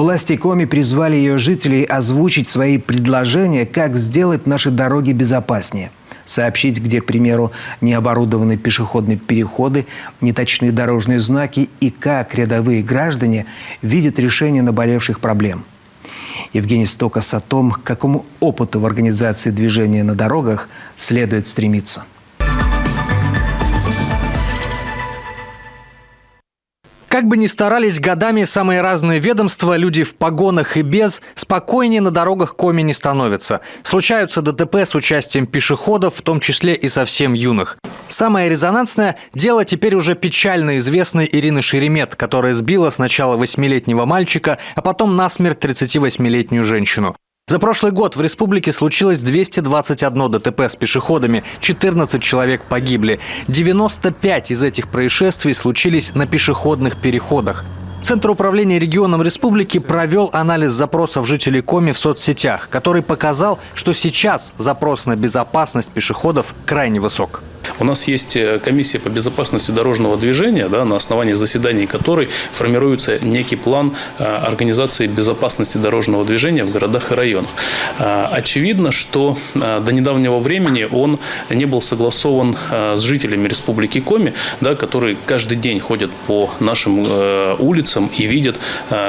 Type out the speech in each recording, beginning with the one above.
Власти Коми призвали ее жителей озвучить свои предложения, как сделать наши дороги безопаснее. Сообщить, где, к примеру, не оборудованы пешеходные переходы, неточные дорожные знаки и как рядовые граждане видят решение наболевших проблем. Евгений Стокас о том, к какому опыту в организации движения на дорогах следует стремиться. Как бы ни старались годами самые разные ведомства, люди в погонах и без, спокойнее на дорогах Коми не становятся. Случаются ДТП с участием пешеходов, в том числе и совсем юных. Самое резонансное – дело теперь уже печально известной Ирины Шеремет, которая сбила сначала 8-летнего мальчика, а потом насмерть 38-летнюю женщину. За прошлый год в республике случилось 221 ДТП с пешеходами, 14 человек погибли. 95 из этих происшествий случились на пешеходных переходах. Центр управления регионом республики провел анализ запросов жителей Коми в соцсетях, который показал, что сейчас запрос на безопасность пешеходов крайне высок. У нас есть комиссия по безопасности дорожного движения, на основании заседаний которой формируется некий план организации безопасности дорожного движения в городах и районах. Очевидно, что до недавнего времени он не был согласован с жителями республики Коми, которые каждый день ходят по нашим улицам и видят,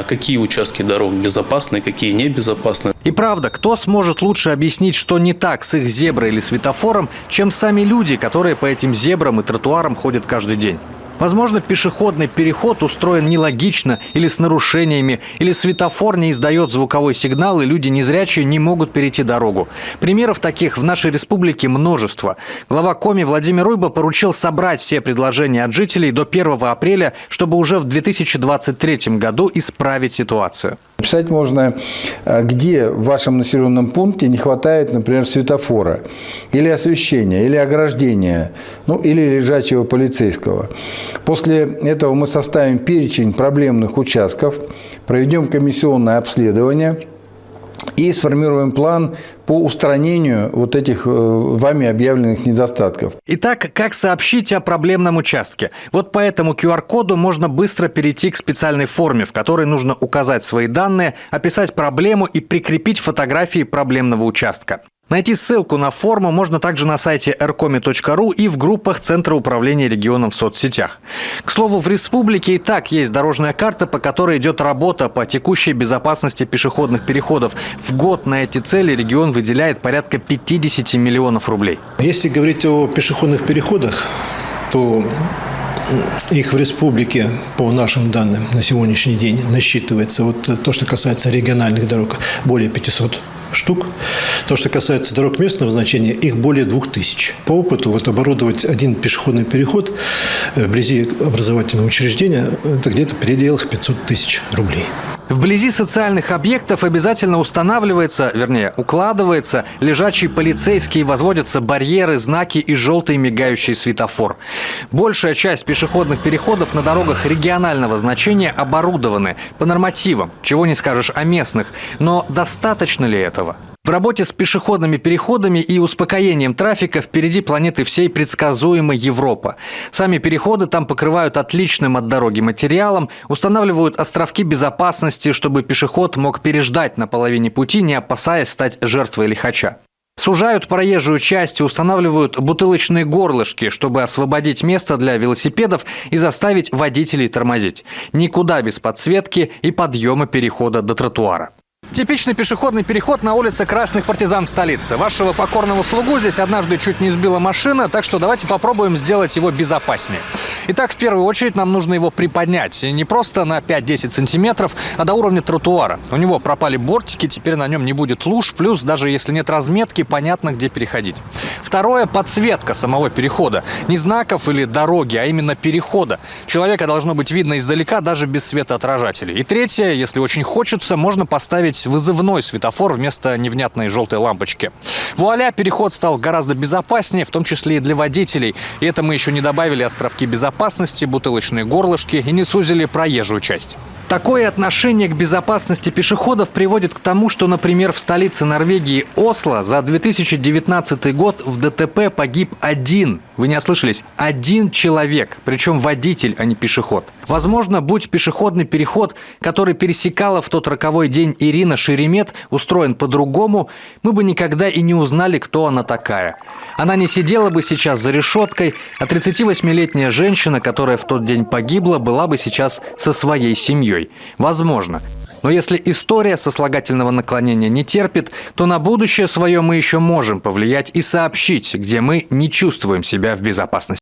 какие участки дорог безопасны, какие небезопасны. И правда, кто сможет лучше объяснить, что не так с их зеброй или светофором, чем сами люди, которые по этим зебрам и тротуарам ходят каждый день? Возможно, пешеходный переход устроен нелогично или с нарушениями, или светофор не издает звуковой сигнал, и люди незрячие не могут перейти дорогу. Примеров таких в нашей республике множество. Глава Коми Владимир Уйба поручил собрать все предложения от жителей до 1 апреля, чтобы уже в 2023 году исправить ситуацию. Писать можно, где в вашем населенном пункте не хватает, например, светофора, или освещения, или ограждения, или лежачего полицейского. После этого мы составим перечень проблемных участков, проведем комиссионное обследование и сформируем план по устранению вот этих вами объявленных недостатков. Итак, как сообщить о проблемном участке? Вот по этому QR-коду можно быстро перейти к специальной форме, в которой нужно указать свои данные, описать проблему и прикрепить фотографии проблемного участка. Найти ссылку на форму можно также на сайте rkomi.ru и в группах Центра управления регионом в соцсетях. К слову, в республике и так есть дорожная карта, по которой идет работа по текущей безопасности пешеходных переходов. В год на эти цели регион выделяет порядка 50 миллионов рублей. Если говорить о пешеходных переходах, то их в республике, по нашим данным, на сегодняшний день насчитывается, то, что касается региональных дорог, более 500 штук. То, что касается дорог местного значения, их более 2000. По опыту оборудовать один пешеходный переход вблизи образовательного учреждения – это где-то в пределах 500 тысяч рублей. Вблизи социальных объектов обязательно укладывается лежачий полицейский, возводятся барьеры, знаки и желтый мигающий светофор. Большая часть пешеходных переходов на дорогах регионального значения оборудованы по нормативам, чего не скажешь о местных. Но достаточно ли этого? В работе с пешеходными переходами и успокоением трафика впереди планеты всей предсказуемой Европа. Сами переходы там покрывают отличным от дороги материалом, устанавливают островки безопасности, чтобы пешеход мог переждать на половине пути, не опасаясь стать жертвой лихача. Сужают проезжую часть и устанавливают бутылочные горлышки, чтобы освободить место для велосипедов и заставить водителей тормозить. Никуда без подсветки и подъема перехода до тротуара. Типичный пешеходный переход на улице Красных Партизан в столице. Вашего покорного слугу здесь однажды чуть не сбила машина, так что давайте попробуем сделать его безопаснее. Итак, в первую очередь нам нужно его приподнять. И не просто на 5-10 сантиметров, а до уровня тротуара. У него пропали бортики, теперь на нем не будет луж, плюс даже если нет разметки, понятно, где переходить. Второе – подсветка самого перехода. Не знаков или дороги, а именно перехода. Человека должно быть видно издалека, даже без светоотражателей. И третье, если очень хочется, можно поставить вызывной светофор вместо невнятной желтой лампочки. Вуаля, переход стал гораздо безопаснее, в том числе и для водителей. И это мы еще не добавили островки безопасности, бутылочные горлышки и не сузили проезжую часть. Такое отношение к безопасности пешеходов приводит к тому, что, например, в столице Норвегии Осло за 2019 год в ДТП погиб один, вы не ослышались, один человек, причем водитель, а не пешеход. Возможно, будь пешеходный переход, который пересекала в тот роковой день Ирина Шеремет, устроен по-другому, мы бы никогда и не узнали, кто она такая. Она не сидела бы сейчас за решеткой, а 38-летняя женщина, которая в тот день погибла, была бы сейчас со своей семьей. Возможно. Но если история сослагательного наклонения не терпит, то на будущее свое мы еще можем повлиять и сообщить, где мы не чувствуем себя в безопасности.